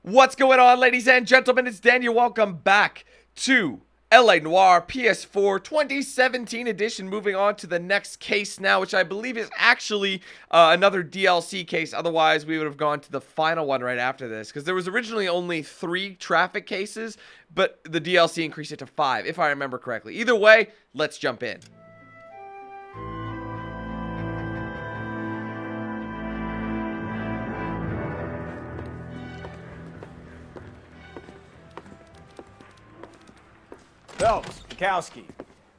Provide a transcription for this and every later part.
What's going on, ladies and gentlemen? It's Daniel. Welcome back to L.A Noire PS4 2017 edition. Moving on to the next case now, which I believe is actually another DLC case. Otherwise, we would have gone to the final one right after this, because there was originally only 3 traffic cases, but the DLC increased it to 5, if I remember correctly. Either way, let's jump in. Phelps, Kowski.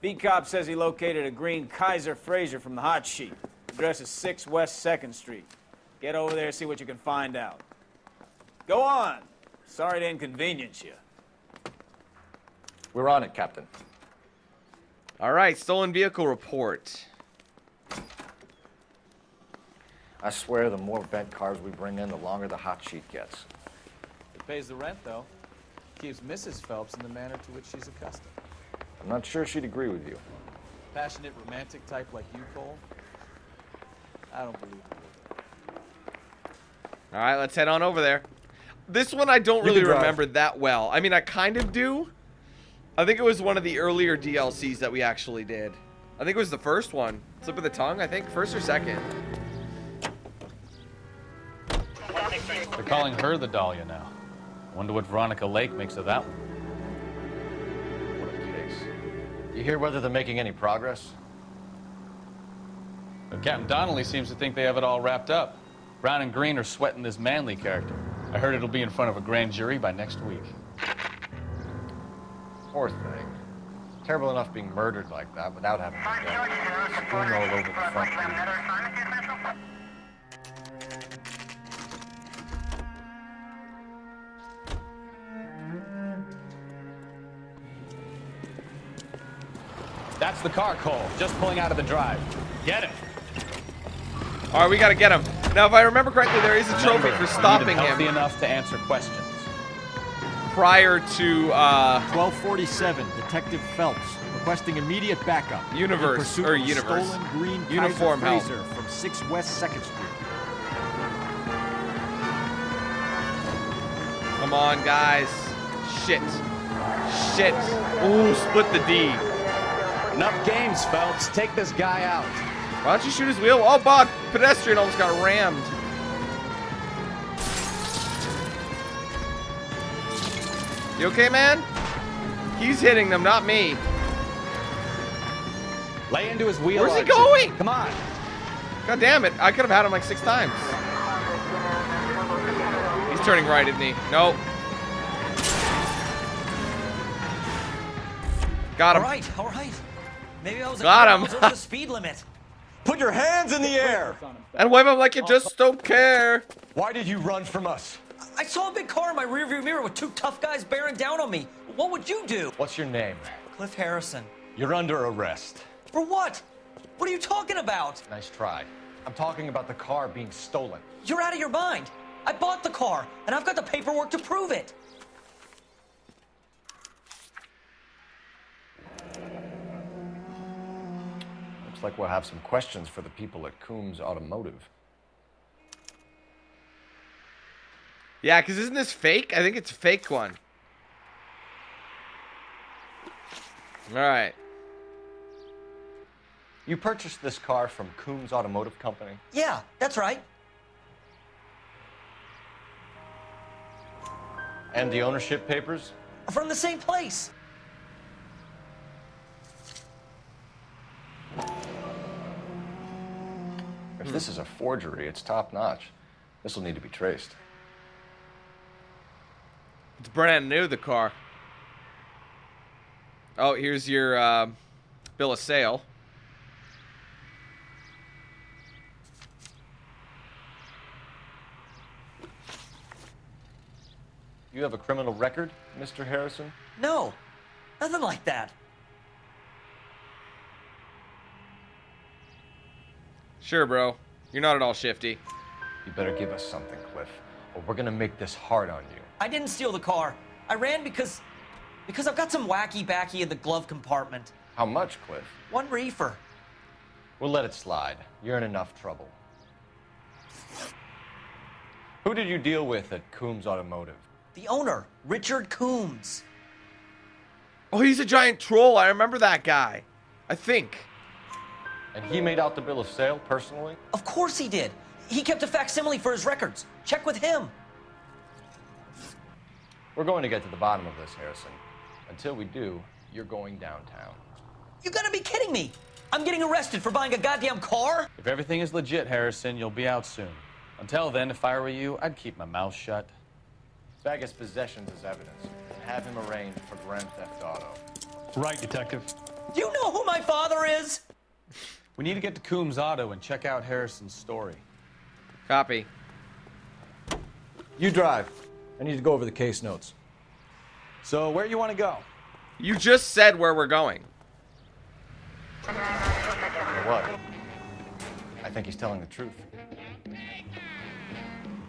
B-Cop says he located a green Kaiser Fraser from the hot sheet. Address is 6 West 2nd Street. Get over there, see what you can find out. Go on. Sorry to inconvenience you. We're on it, Captain. All right, stolen vehicle report. I swear the more bent cars we bring in, the longer the hot sheet gets. It pays the rent, though. Keeps Mrs. Phelps in the manner to which she's accustomed. I'm not sure she'd agree with you. Passionate, romantic type like you, Cole? I don't believe it. All right, let's head on over there. This one I don't really remember that well. I mean, I kind of do. I think it was one of the earlier DLCs that we actually did. I think it was the first one. Slip of the tongue, I think. First or second. They're calling her the Dahlia now. Wonder what Veronica Lake makes of that one. What a case. You hear whether they're making any progress? But Captain Donnelly seems to think they have it all wrapped up. Brown and Green are sweating this Manley character. I heard it'll be in front of a grand jury by next week. Poor thing. Terrible enough being murdered like that without having to go. Strewn all over the front page. That's the car, Cole. Just pulling out of the drive. Get him. All right, we got to get him. Now, if I remember correctly, there is a trophy for stopping him Healthy enough to answer questions. prior to 1247, Detective Phelps requesting immediate backup. Universe, in pursuit or of a Universe. stolen green Uniform Kaiser help. Fraser from 6 West 2nd Street. Come on, guys. Shit. Shit. Ooh, split the D. Enough games, Phelps. Take this guy out. Why don't you shoot his wheel? Oh, Bob, pedestrian almost got rammed. You okay, man? He's hitting them, not me. Lay into his wheel. Where's he Archie. going? Come on. God damn it. I could have had him like 6 times. He's turning right, isn't he? Nope. Got him. All right. Maybe I was Got him. over the speed limit. Put your hands in the air! And wave him like you just don't care. Why did you run from us? I saw a big car in my rearview mirror with 2 tough guys bearing down on me. What would you do? What's your name? Cliff Harrison. You're under arrest. For what? What are you talking about? Nice try. I'm talking about the car being stolen. You're out of your mind. I bought the car, and I've got the paperwork to prove it. Looks like we'll have some questions for the people at Coombs Automotive. Yeah, because isn't this fake? I think it's a fake one. All right. You purchased this car from Coombs Automotive Company? Yeah, that's right. And the ownership papers? From the same place. If this is a forgery, it's top-notch. This will need to be traced. It's brand new, the car. Oh, here's your bill of sale. You have a criminal record, Mr. Harrison? No, nothing like that. Sure, bro. You're not at all shifty. You better give us something, Cliff, or we're gonna make this hard on you. I didn't steal the car. I ran because I've got some wacky backy in the glove compartment. How much, Cliff? 1 reefer. We'll let it slide. You're in enough trouble. Who did you deal with at Coombs Automotive? The owner, Richard Coombs. Oh, he's a giant troll. I remember that guy. I think. And he made out the bill of sale personally? Of course he did. He kept a facsimile for his records. Check with him. We're going to get to the bottom of this, Harrison. Until we do, you're going downtown. You gotta be kidding me. I'm getting arrested for buying a goddamn car? If everything is legit, Harrison, you'll be out soon. Until then, if I were you, I'd keep my mouth shut. Bag his possessions as evidence and have him arraigned for grand theft auto. Right, Detective. Do you know who my father is? We need to get to Coombs Auto and check out Harrison's story. Copy. You drive. I need to go over the case notes. So, where you want to go? You just said where we're going. You know what? I think he's telling the truth.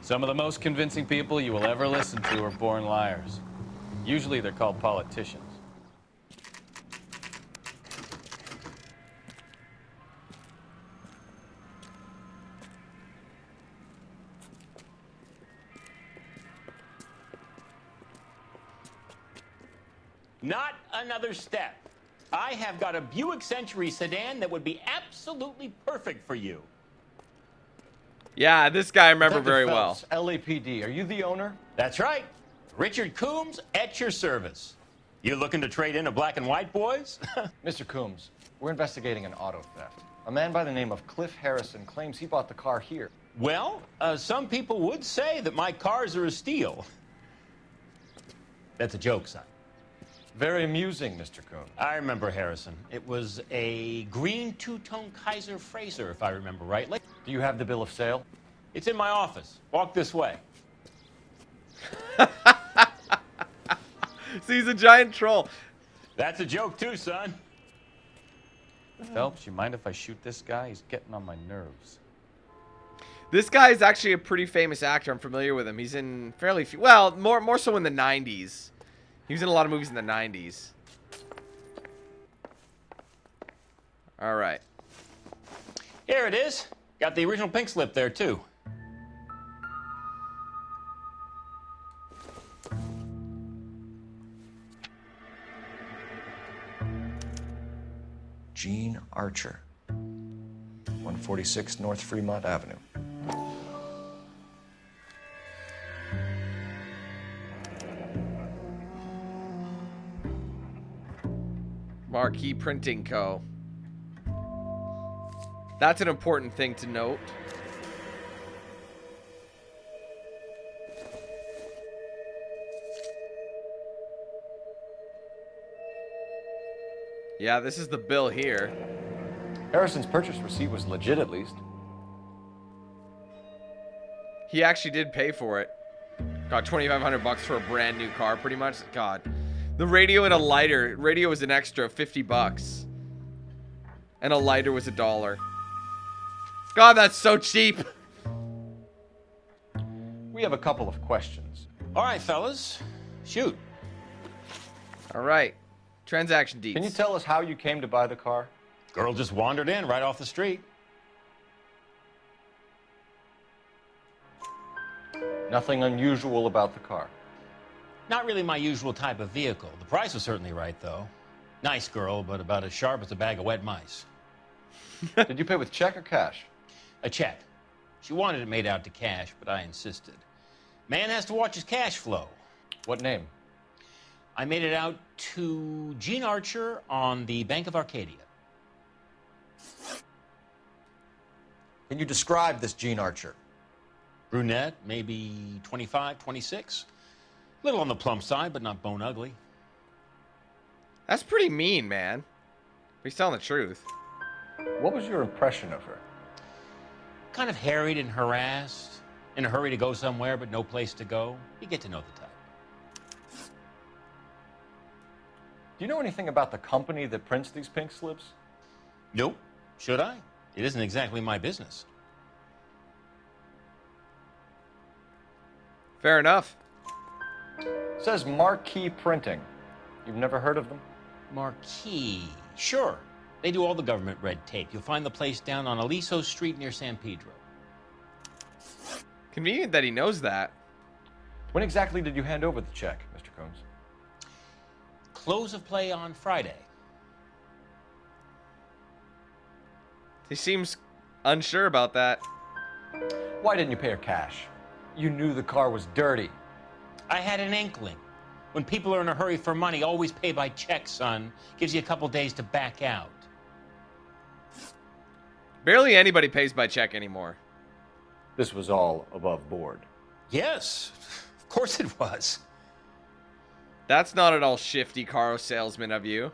Some of the most convincing people you will ever listen to are born liars. Usually they're called politicians. Not another step. I have got a Buick Century sedan that would be absolutely perfect for you. Yeah, this guy I remember Detective very well. Phelps, LAPD, are you the owner? That's right. Richard Coombs at your service. You looking to trade in a black and white, boys? Mr. Coombs, we're investigating an auto theft. A man by the name of Cliff Harrison claims he bought the car here. Well, some people would say that my cars are a steal. That's a joke, son. Very amusing, Mr. Coombs. I remember Harrison. It was a green two-tone Kaiser Frazer, if I remember rightly. Do you have the bill of sale? It's in my office. Walk this way. See, he's a giant troll. That's a joke too, son. Phelps, you mind if I shoot this guy? He's getting on my nerves. This guy is actually a pretty famous actor. I'm familiar with him. He's in fairly few, well, more so in the 90s. He was in a lot of movies in the 90s. All right. Here it is. Got the original pink slip there, too. Gene Archer, 146 North Fremont Avenue. Marquee Printing Co. That's an important thing to note. Yeah, this is the bill here. Harrison's purchase receipt was legit, at least. He actually did pay for it. Got $2,500 for a brand new car, pretty much. God. The radio and a lighter. Radio was an extra $50. And a lighter was $1. God, that's so cheap. We have a couple of questions. All right, fellas. Shoot. All right. Transaction deeds. Can you tell us how you came to buy the car? Girl just wandered in right off the street. Nothing unusual about the car. Not really my usual type of vehicle. The price was certainly right, though. Nice girl, but about as sharp as a bag of wet mice. Did you pay with check or cash? A check. She wanted it made out to cash, but I insisted. Man has to watch his cash flow. What name? I made it out to Gene Archer on the Bank of Arcadia. Can you describe this Gene Archer? Brunette, maybe 25, 26. Little on the plump side, but not bone ugly. That's pretty mean, man. He's telling the truth. What was your impression of her? Kind of harried and harassed. In a hurry to go somewhere, but no place to go. You get to know the type. Do you know anything about the company that prints these pink slips? Nope. Should I? It isn't exactly my business. Fair enough. It says Marquee Printing. You've never heard of them? Marquee. Sure. They do all the government red tape. You'll find the place down on Aliso Street near San Pedro. Convenient that he knows that. When exactly did you hand over the check, Mr. Coombs? Close of play on Friday. He seems unsure about that. Why didn't you pay her cash? You knew the car was dirty. I had an inkling. When people are in a hurry for money, always pay by check, son. Gives you a couple days to back out. Barely anybody pays by check anymore. This was all above board. Yes, of course it was. That's not at all shifty car salesman of you.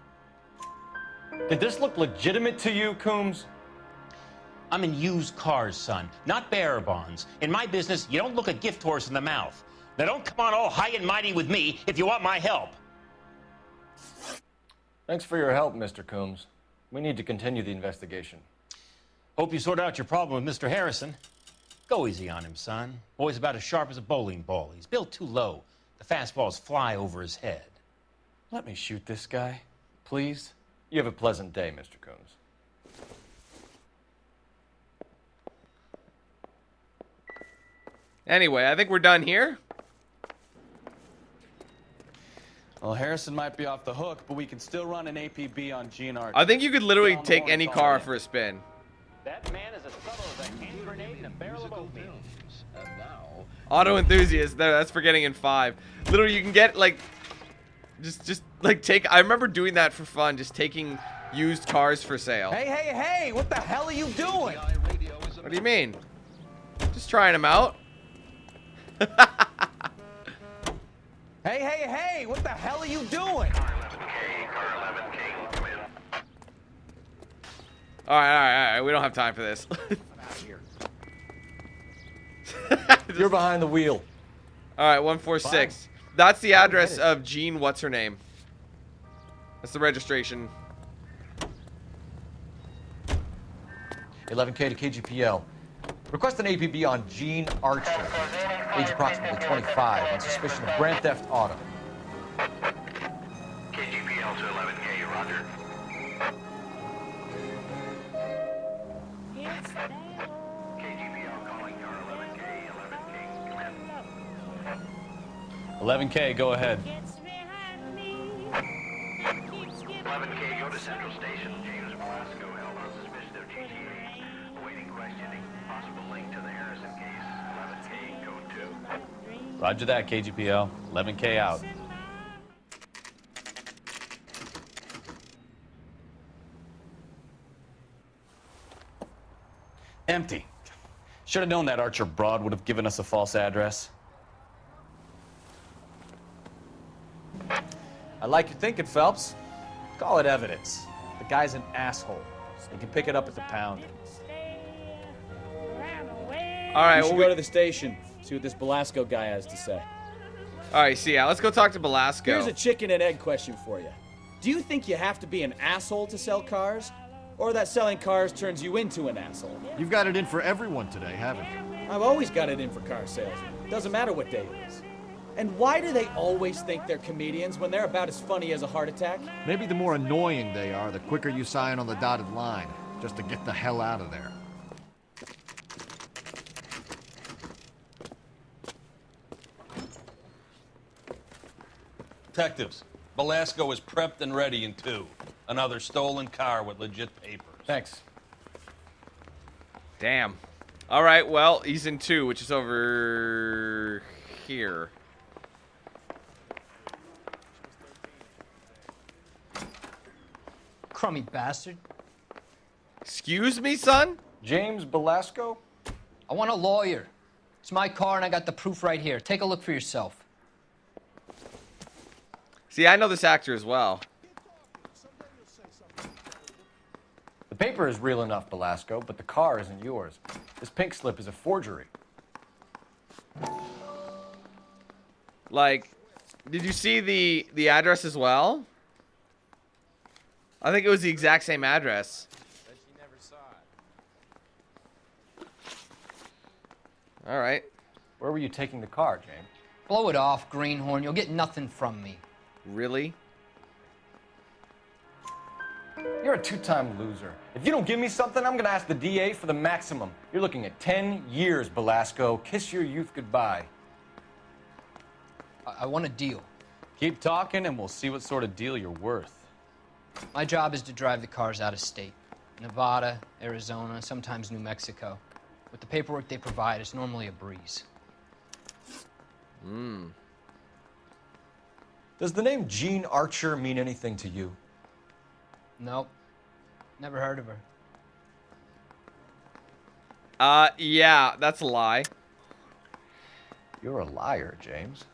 Did this look legitimate to you, Coombs? I'm in used cars, son, not bearer bonds. In my business, you don't look a gift horse in the mouth. Now don't come on all high and mighty with me if you want my help. Thanks for your help, Mr. Coombs. We need to continue the investigation. Hope you sort out your problem with Mr. Harrison. Go easy on him, son. Boy's about as sharp as a bowling ball. He's built too low. The fastballs fly over his head. Let me shoot this guy, please. You have a pleasant day, Mr. Coombs. Anyway, I think we're done here. Well, Harrison might be off the hook, but we can still run an APB on Gene Archer. I think you could literally take any car for a spin. That man is as subtle as a hand grenade in a barrel of oatmeal. And now... Auto enthusiast. There, that's for getting in 5. Literally, you can get like, just like take. I remember doing that for fun, just taking used cars for sale. Hey, what the hell are you doing? What do you mean? Just trying them out. Hey, what the hell are you doing? All right. We don't have time for this. You're behind the wheel. All right, 146. That's the address of Jean. What's her name? That's the registration. 11K to KGPL. Request an APB on Gene Archer, age approximately 25, on suspicion of grand theft auto. KGPL to 11K, roger. KGPL calling car 11K, 11K, come in. 11K, go ahead. 11K, go to Central Station. James Belasco held on suspicion of GTA. Awaiting questioning. Possible link to the Harrison case. 11K, code 2. Roger that, KGPL. 11K out. Empty. Should have known that Archer broad would have given us a false address. I like your thinking, Phelps. Call it evidence. The guy's an asshole. You can pick it up at the pound. All right, We should well, go to the station, see what this Belasco guy has to say. all right. See ya. Let's go talk to Belasco. Here's a chicken and egg question for you. Do you think you have to be an asshole to sell cars? Or that selling cars turns you into an asshole? You've got it in for everyone today, haven't you? I've always got it in for car salesmen. Doesn't matter what day it is. And why do they always think they're comedians when they're about as funny as a heart attack? Maybe the more annoying they are, the quicker you sign on the dotted line, just to get the hell out of there. Detectives, Belasco is prepped and ready in 2. Another stolen car with legit papers. Thanks. Damn. All right. Well, he's in 2, which is over here. Crummy bastard. Excuse me, son? James Belasco? I want a lawyer. It's my car and I got the proof right here. Take a look for yourself. See, I know this actor as well. The paper is real enough, Belasco, but the car isn't yours. This pink slip is a forgery. Like, did you see the address as well? I think it was the exact same address. All right. Where were you taking the car, James? Blow it off, greenhorn. You'll get nothing from me. Really? You're a 2-time loser. If you don't give me something, I'm gonna ask the DA for the maximum. You're looking at 10 years, Belasco. Kiss your youth goodbye. I want a deal. Keep talking and we'll see what sort of deal you're worth. My job is to drive the cars out of state. Nevada, Arizona, sometimes New Mexico. With the paperwork they provide, it's normally a breeze. Does the name Jean Archer mean anything to you? Nope. Never heard of her. Yeah, that's a lie. You're a liar, James.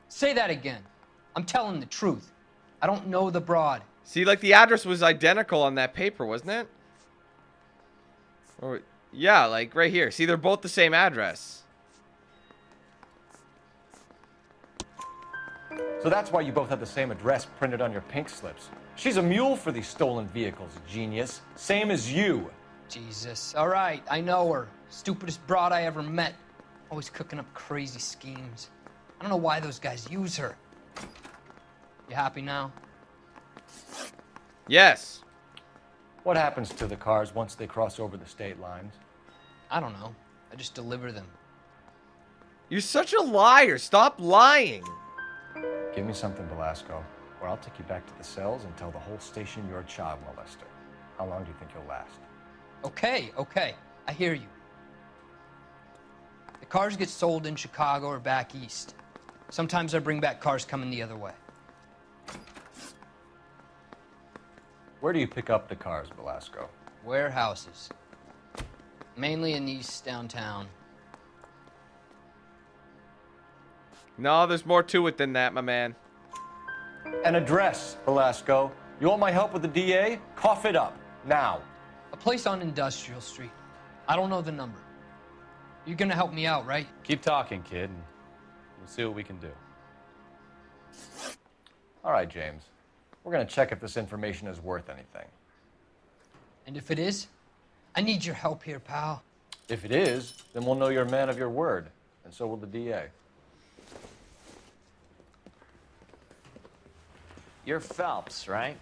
Say that again. I'm telling the truth. I don't know the broad. See, like, the address was identical on that paper, wasn't it? Or, yeah, like, right here. See, they're both the same address. So that's why you both have the same address printed on your pink slips. She's a mule for these stolen vehicles, genius. Same as you. Jesus. All right, I know her. Stupidest broad I ever met. Always cooking up crazy schemes. I don't know why those guys use her. You happy now? Yes. What happens to the cars once they cross over the state lines? I don't know. I just deliver them. You're such a liar. Stop lying. Give me something, Belasco, or I'll take you back to the cells and tell the whole station you're a child molester. How long do you think you'll last? Okay, okay. I hear you. The cars get sold in Chicago or back east. Sometimes I bring back cars coming the other way. Where do you pick up the cars, Belasco? Warehouses. Mainly in East downtown. No, there's more to it than that, my man. An address, Belasco. You want my help with the DA? Cough it up, now. A place on Industrial Street. I don't know the number. You're gonna help me out, right? Keep talking, kid, and we'll see what we can do. All right, James. We're gonna check if this information is worth anything. And if it is, I need your help here, pal. If it is, then we'll know you're a man of your word, and so will the DA. You're Phelps, right?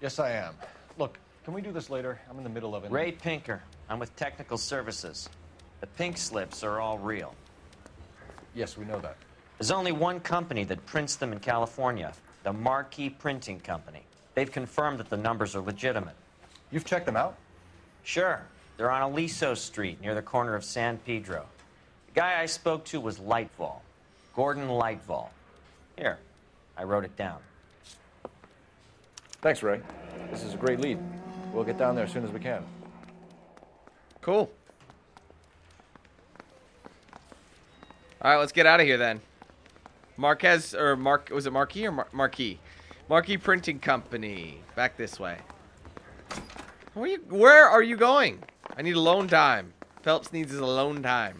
Yes, I am. Look, can we do this later? I'm in the middle of it. Ray Pinker. I'm with Technical Services. The pink slips are all real. Yes, we know that. There's only one company that prints them in California, the Marquee Printing Company. They've confirmed that the numbers are legitimate. You've checked them out? Sure. They're on Aliso Street, near the corner of San Pedro. The guy I spoke to was Lightfall. Gordon Lightfall. Here, I wrote it down. Thanks, Ray. This is a great lead. We'll get down there as soon as we can. Cool. All right, let's get out of here then. Marquez, or was it Marquee or Marquee? Marquee Printing Company. Back this way. Where are you going? I need alone time. Phelps needs his alone time.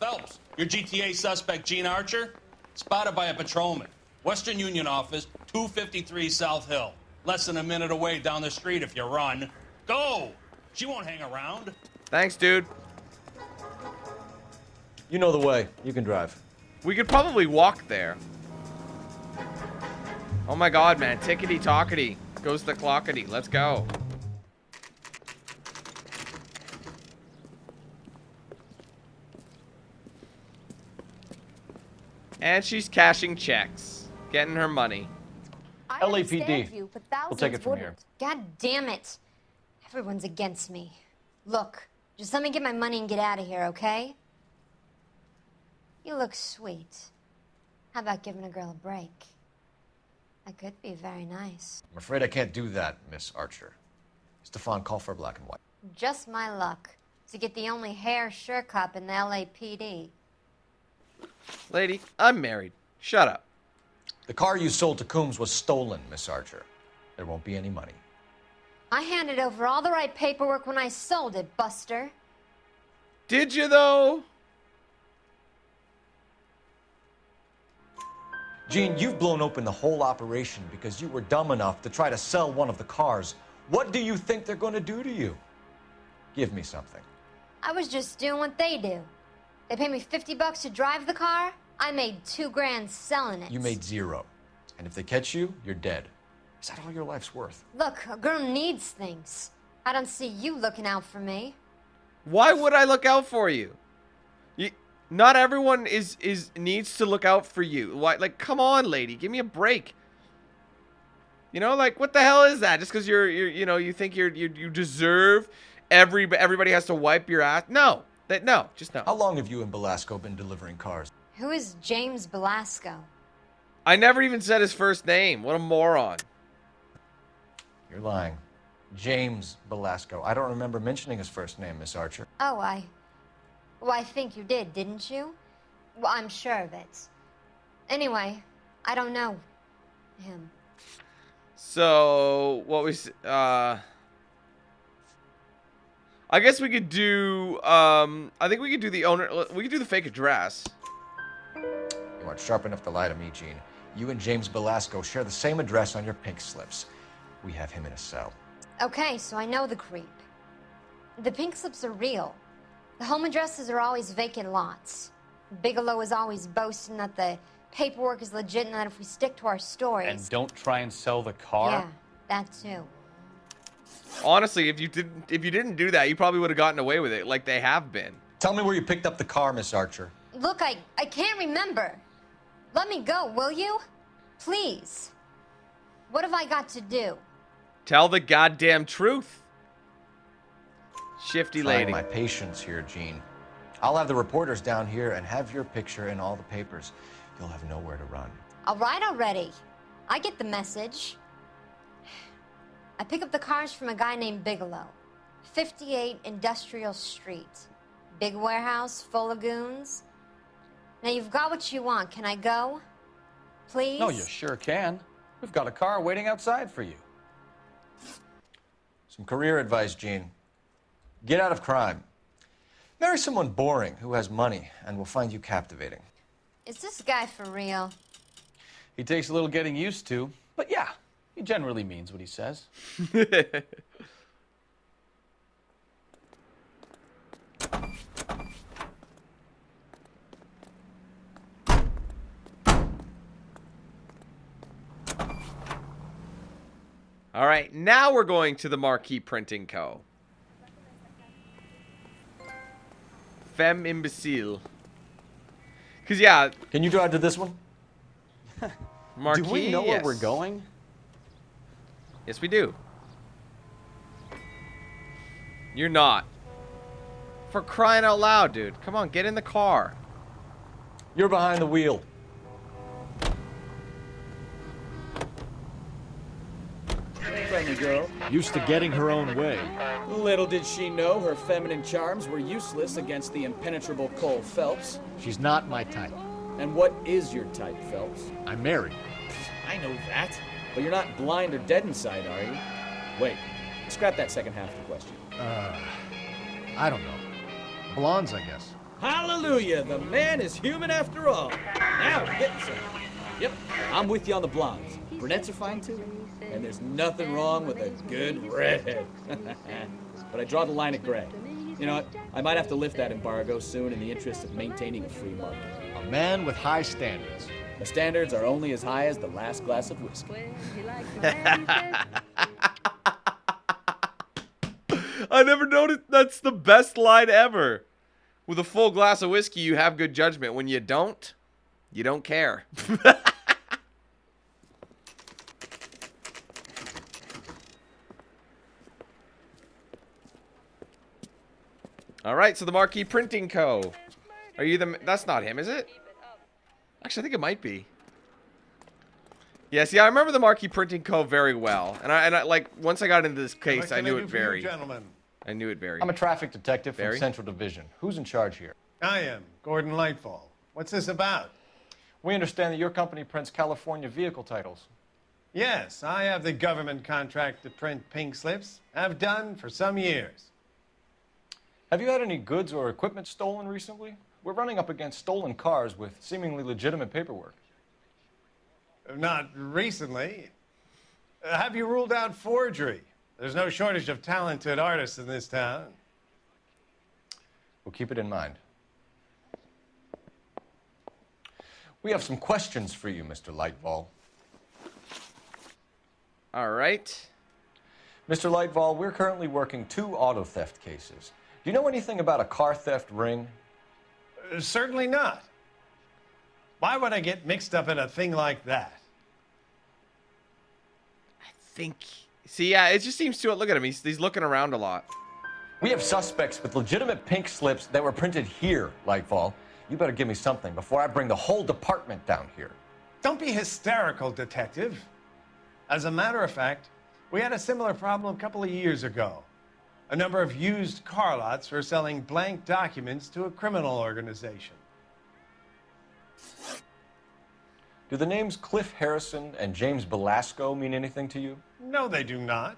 Phelps, your GTA suspect, Jean Archer, spotted by a patrolman. Western Union office, 253 South Hill. Less than a minute away down the street if you run. Go! She won't hang around. Thanks, dude. You know the way. You can drive. We could probably walk there. Oh my god, man. Tickety-tockety. Goes the clockety. Let's go. And she's cashing checks. Getting her money. LAPD. You, but We'll take it from here. God damn it. Everyone's against me. Look, just let me get my money and get out of here, okay? You look sweet. How about giving a girl a break? That could be very nice. I'm afraid I can't do that, Miss Archer. Stefan, call for black and white. Just my luck to get the only hair sure cop in the LAPD. Lady, I'm married. Shut up. The car you sold to Coombs was stolen, Miss Archer. There won't be any money. I handed over all the right paperwork when I sold it, Buster. Did you, though? Jean, you've blown open the whole operation because you were dumb enough to try to sell one of the cars. What do you think they're going to do to you? Give me something. I was just doing what they do. They pay me $50 to drive the car. I made $2 grand selling it. You made zero. And if they catch you, you're dead. Is that all your life's worth? Look, a girl needs things. I don't see you looking out for me. Why would I look out for you? Not everyone needs to look out for you. Why? Like, come on, lady, give me a break. You know, like, what the hell is that? Just because you think you deserve everybody has to wipe your ass? No, no, just no. How long have you and Belasco been delivering cars? Who is James Belasco? I never even said his first name. What a moron. You're lying. James Belasco. I don't remember mentioning his first name, Miss Archer. Oh, well, I think you did, didn't you? Well, I'm sure of it. Anyway, I don't know him. So, what I guess we could do, I think we could do the owner, we could do the fake address. You aren't sharp enough to lie to me, Gene. You and James Belasco share the same address on your pink slips. We have him in a cell. Okay, so I know the creep. The pink slips are real. The home addresses are always vacant lots. Bigelow is always boasting that the paperwork is legit and that if we stick to our stories... And don't try and sell the car? Yeah, that too. Honestly, if you didn't do that, you probably would have gotten away with it, like they have been. Tell me where you picked up the car, Miss Archer. Look, I can't remember. Let me go, will you? Please. What have I got to do? Tell the goddamn truth. Shifty Trying lady. my patience here, Gene. I'll have the reporters down here and have your picture in all the papers. You'll have nowhere to run. All right already. I get the message. I pick up the cars from a guy named Bigelow. 58 Industrial Street. Big warehouse full of goons. Now you've got what you want. Can I go? Please? No, you sure can. We've got a car waiting outside for you. Some career advice, Gene. Get out of crime. Marry someone boring who has money and will find you captivating. Is this guy for real? He takes a little getting used to, but yeah, he generally means what he says. All right, now we're going to the Marquee Printing Co. Femme imbecile. Because, yeah. Can you drive to this one? Marquee, do we know where yes. we're going? Yes, we do. You're not. For crying out loud, dude. Come on, get in the car. You're behind the wheel. Friendly girl. Used to getting her own way. Little did she know her feminine charms were useless against the impenetrable Cole Phelps. She's not my type. And what is your type, Phelps? I'm married. I know that. But you're not blind or dead inside, are you? Wait, scrap that second half of the question. I don't know. Blondes, I guess. Hallelujah! The man is human after all. Now we're getting some. Yep, I'm with you on the blondes. Brunettes are fine too. And there's nothing wrong with a good redhead. But I draw the line at gray. You know what? I might have to lift that embargo soon in the interest of maintaining a free market. A man with high standards. The standards are only as high as the last glass of whiskey. I never noticed. That's the best line ever. With a full glass of whiskey, you have good judgment. When you don't care. All right, so the Marquee Printing Co. Are you the... That's not him, is it? Actually, I think it might be. Yes, yeah, I remember the Marquee Printing Co. very well. And I like, once I got into this case, I knew it very... I knew it very... I'm a traffic detective from Very? Central Division. Who's in charge here? I am, Gordon Lightfall. What's this about? We understand that your company prints California vehicle titles. Yes, I have the government contract to print pink slips. Have done for some years. Have you had any goods or equipment stolen recently? We're running up against stolen cars with seemingly legitimate paperwork. Not recently. Have you ruled out forgery? There's no shortage of talented artists in this town. We'll keep it in mind. We have some questions for you, Mr. Lightfall. All right. Mr. Lightfall, we're currently working 2 auto theft cases. Do you know anything about a car theft ring? Certainly not. Why would I get mixed up in a thing like that? See, yeah, it just seems to look at him. He's looking around a lot. We have suspects with legitimate pink slips that were printed here, Lightfall. You better give me something before I bring the whole department down here. Don't be hysterical, Detective. As a matter of fact, we had a similar problem a couple of years ago. A number of used car lots were selling blank documents to a criminal organization. Do the names Cliff Harrison and James Belasco mean anything to you? No, they do not.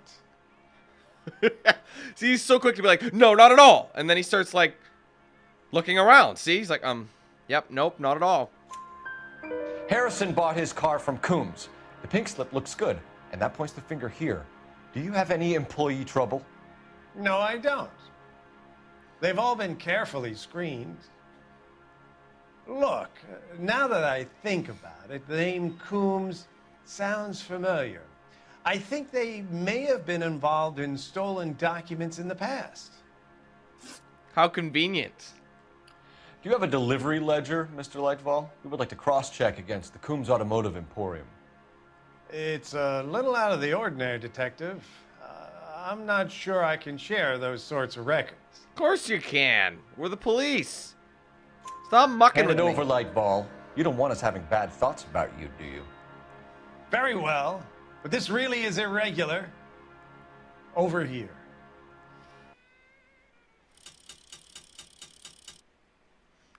See, he's so quick to be like, no, not at all. And then he starts, like, looking around. See, he's like, yep, nope, not at all. Harrison bought his car from Coombs. The pink slip looks good, and that points the finger here. Do you have any employee trouble? No, I don't. They've all been carefully screened. Look, now that I think about it, the name Coombs sounds familiar. I think they may have been involved in stolen documents in the past. How convenient. Do you have a delivery ledger, Mr. Lightfall? We would like to cross-check against the Coombs Automotive Emporium. It's a little out of the ordinary, Detective. I'm not sure I can share those sorts of records. Of course you can. We're the police. Stop mucking Hand with it me. over, Lightball. You don't want us having bad thoughts about you, do you? Very well, but this really is irregular. Over here.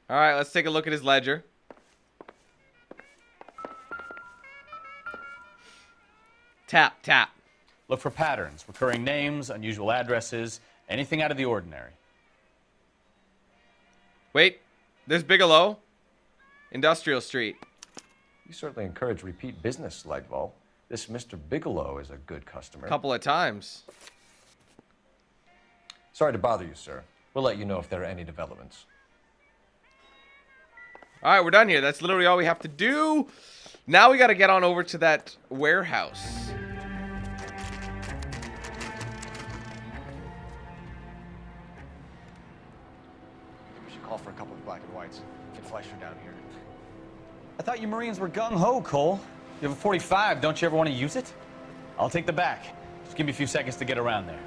All right, let's take a look at his ledger. Tap, tap. Look for patterns, recurring names, unusual addresses, anything out of the ordinary. Wait, there's Bigelow. Industrial Street. You certainly encourage repeat business, Lightball. This Mr. Bigelow is a good customer. Couple of times. Sorry to bother you, sir. We'll let you know if there are any developments. All right, we're done here. That's literally all we have to do. Now we got to get on over to that warehouse. We should call for a couple of black and whites. Get Fleischer down here. I thought you Marines were gung-ho, Cole. You have a 45, don't you ever want to use it? I'll take the back. Just give me a few seconds to get around there.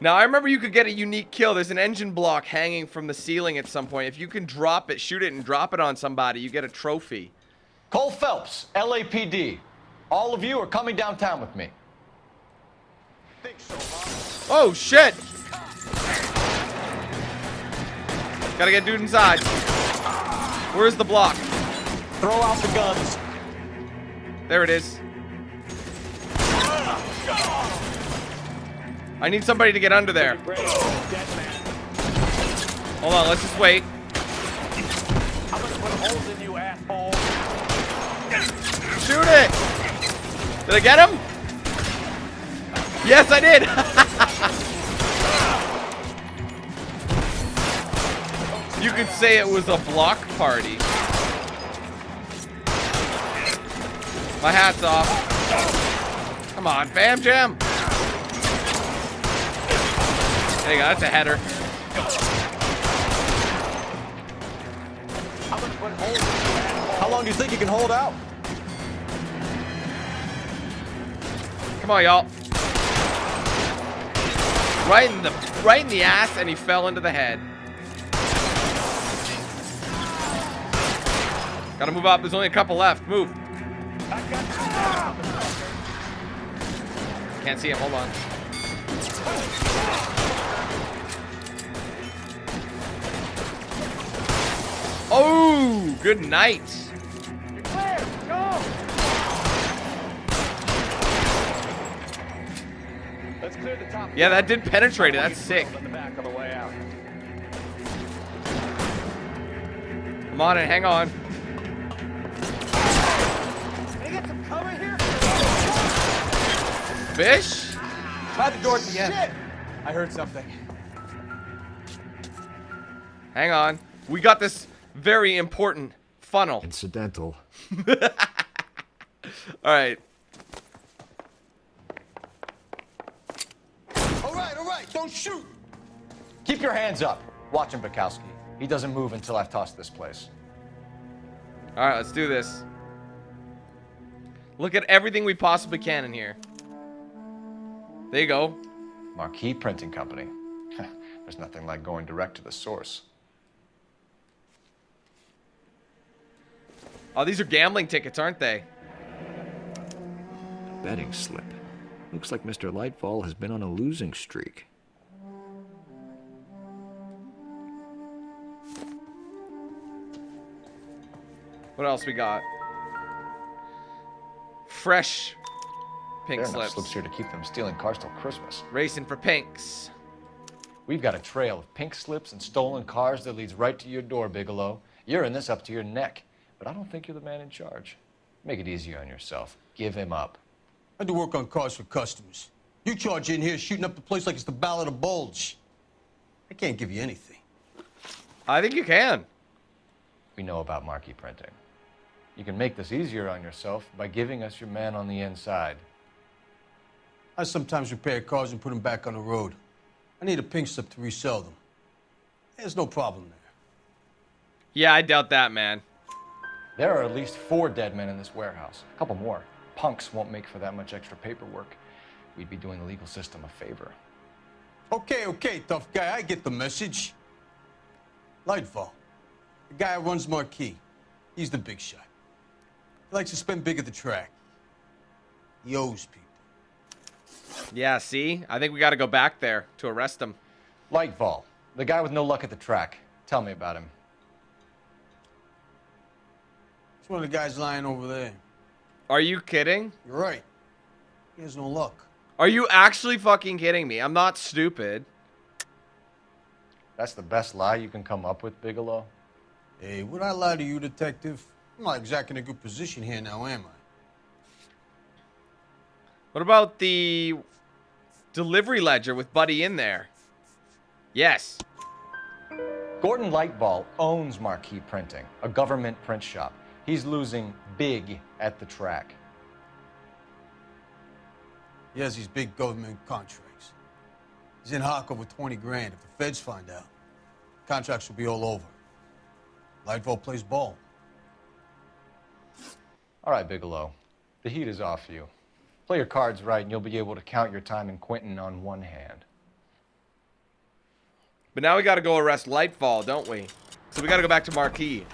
Now, I remember you could get a unique kill. There's an engine block hanging from the ceiling at some point. If you can drop it, shoot it, and drop it on somebody, you get a trophy. Cole Phelps, LAPD. All of you are coming downtown with me. Think so, huh? Oh, shit! Gotta get dude inside. Where's the block? Throw out the guns. There it is. I need somebody to get under there. Hold on, let's just wait. I'm gonna put holes in you, asshole. Shoot it! Did I get him? Yes, I did! You could say it was a block party. My hat's off. Come on, Bam Jam! There you go, that's a header. How long do you think you can hold out? Come on, y'all. Right in the ass, and he fell into the head. Gotta move up. There's only a couple left. Move. Can't see him. Hold on. Oh, good night. You're clear. Go. Let's clear the top. Yeah, that did penetrate it. That's sick. In the back on the way out. Come on and hang on. Can I get some cover here? Fish? Try the door at the end. Shit. I heard something. Hang on. We got this very important funnel. Incidental. All right. All right, don't shoot! Keep your hands up. Watch him, Bukowski. He doesn't move until I've tossed this place. All right, let's do this. Look at everything we possibly can in here. There you go. Marquee Printing Company. There's nothing like going direct to the source. Oh, these are gambling tickets, aren't they? Betting slip. Looks like Mr. Lightfall has been on a losing streak. What else we got? Fresh pink There are enough slips. slips here to keep them stealing cars till Christmas. Racing for pinks. We've got a trail of pink slips and stolen cars that leads right to your door, Bigelow. You're in this up to your neck, but I don't think you're the man in charge. Make it easier on yourself. Give him up. I do work on cars for customers. You charge in here shooting up the place like it's the Ballad of Bulge. I can't give you anything. I think you can. We know about Marquee Printing. You can make this easier on yourself by giving us your man on the inside. I sometimes repair cars and put them back on the road. I need a pink slip to resell them. There's no problem there. Yeah, I doubt that, man. There are at least 4 dead men in this warehouse. A couple more. Punks won't make for that much extra paperwork. We'd be doing the legal system a favor. Okay, tough guy. I get the message. Lightfall, the guy who runs Marquee. He's the big shot. He likes to spend big at the track. He owes people. Yeah, see? I think we got to go back there to arrest him. Lightfall, the guy with no luck at the track. Tell me about him. It's one of the guys lying over there. Are you kidding? You're right. He has no luck. Are you actually fucking kidding me? I'm not stupid. That's the best lie you can come up with, Bigelow? Hey, would I lie to you, detective? I'm not exactly in a good position here now, am I? What about the delivery ledger with Buddy in there? Yes. Gordon Lightfall owns Marquee Printing, a government print shop. He's losing big at the track. He has these big government contracts. He's in hock over 20 grand. If the feds find out, contracts will be all over. Lightfall plays ball. All right, Bigelow. The heat is off you. Play your cards right, and you'll be able to count your time in Quentin on one hand. But now we got to go arrest Lightfall, don't we? So we got to go back to Marquee.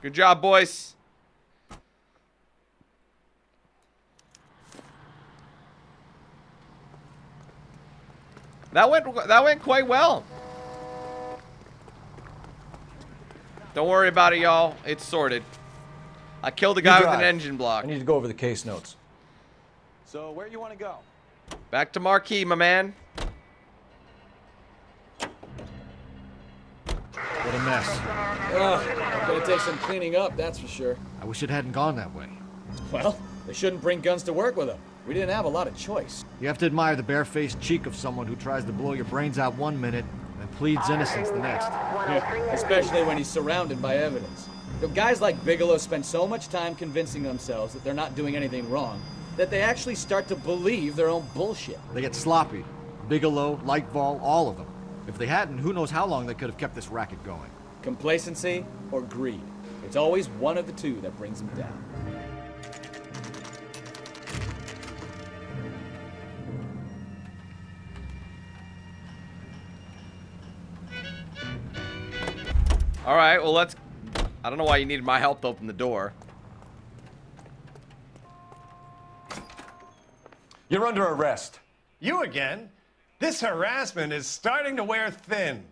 Good job, boys. That went quite well. Don't worry about it, y'all. It's sorted. I killed a guy with an engine block. I need to go over the case notes. So where you want to go? Back to Marquee, my man. What a mess. Gonna take some cleaning up, that's for sure. I wish it hadn't gone that way. Well, they shouldn't bring guns to work with them. We didn't have a lot of choice. You have to admire the barefaced cheek of someone who tries to blow your brains out one minute and pleads innocence the next. Yeah, especially when he's surrounded by evidence. You know, guys like Bigelow spend so much time convincing themselves that they're not doing anything wrong that they actually start to believe their own bullshit. They get sloppy. Bigelow, Lightfall, all of them. If they hadn't, who knows how long they could have kept this racket going. Complacency or greed. It's always one of the two that brings them down. All right, well, let's... I don't know why you needed my help to open the door. You're under arrest. You again? This harassment is starting to wear thin.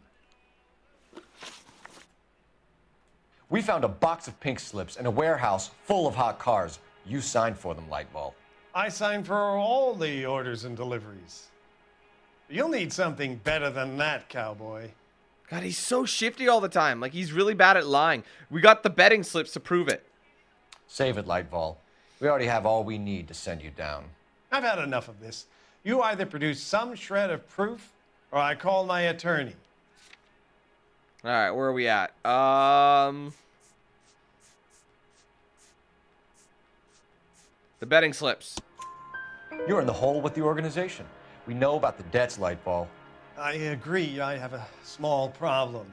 We found a box of pink slips in a warehouse full of hot cars. You signed for them, Lightfall. I signed for all the orders and deliveries. You'll need something better than that, cowboy. God, he's so shifty all the time. Like, he's really bad at lying. We got the betting slips to prove it. Save it, Lightfall. We already have all we need to send you down. I've had enough of this. You either produce some shred of proof, or I call my attorney. All right, where are we at? The betting slips. You're in the hole with the organization. We know about the debts, Lightfall. I agree. I have a small problem.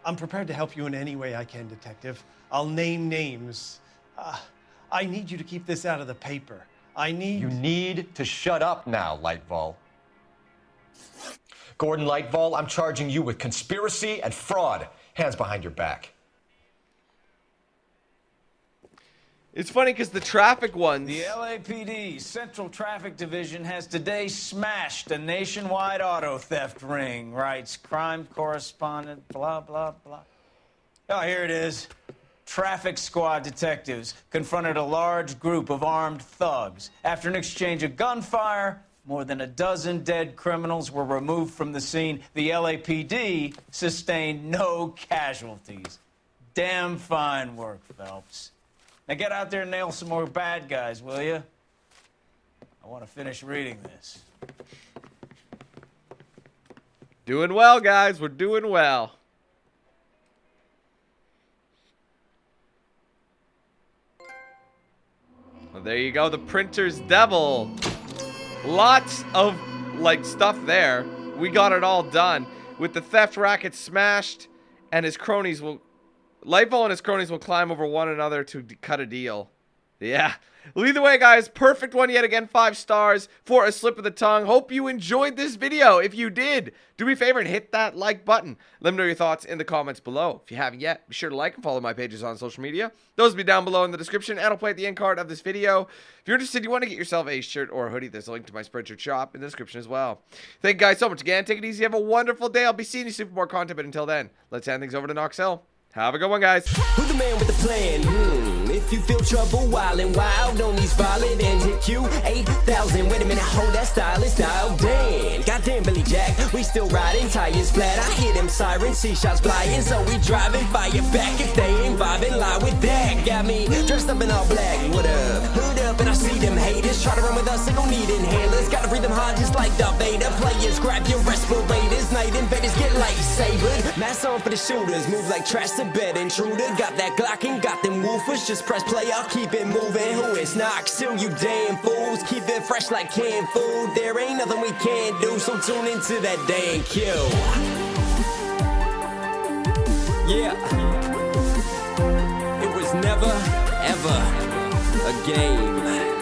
I'm prepared to help you in any way I can, Detective. I'll name names. I need you to keep this out of the paper. You need to shut up now, Lightfall. Gordon Lightfall, I'm charging you with conspiracy and fraud. Hands behind your back. It's funny because the traffic ones... The LAPD Central Traffic Division has today smashed a nationwide auto theft ring, writes crime correspondent, blah, blah, blah. Oh, here it is. Traffic squad detectives confronted a large group of armed thugs. After an exchange of gunfire, more than a dozen dead criminals were removed from the scene. The LAPD sustained no casualties. Damn fine work, Phelps. Now get out there and nail some more bad guys, will you? I want to finish reading this. Doing well, guys. We're doing well. Well, there you go. The printer's devil. Lots of, like, stuff there. We got it all done. With the theft racket smashed, and his cronies will... Lightfall and his cronies will climb over one another to cut a deal. Yeah. Well, either way, guys, perfect one yet again. 5 stars for a slip of the tongue. Hope you enjoyed this video. If you did, do me a favor and hit that like button. Let me know your thoughts in the comments below. If you haven't yet, be sure to like and follow my pages on social media. Those will be down below in the description, and I'll play at the end card of this video. If you're interested, you want to get yourself a shirt or a hoodie, there's a link to my Spreadshirt shop in the description as well. Thank you guys so much again. Take it easy. Have a wonderful day. I'll be seeing you soon for more content, but until then, let's hand things over to Noxel. Have a good one, guys. Who's the man with the plan? If you feel trouble wildin' wild on these violent and hit Q8000. Wait a minute, hold that stylish style. Damn, goddamn Billy Jack, we still riding tires flat. I hear them sirens, see shots flying, so we driving fire back. If they ain't vibing, lie with that. Got me dressed up in all black. What up? Hood up, and I see them haters try to run with us. They gon' need inhalers. Gotta breathe them hard just like Darth Vader. Players, grab your respirators. Night invaders get lightsabered. Mask on for the shooters, move like trash to bed intruder. Got that Glock and got them woofers. Just press play, I'll keep it moving. Who is Knox? Still you damn fools. Keep it fresh like canned food. There ain't nothing we can't do, so tune into that DanQ. Yeah. It was never, ever a game.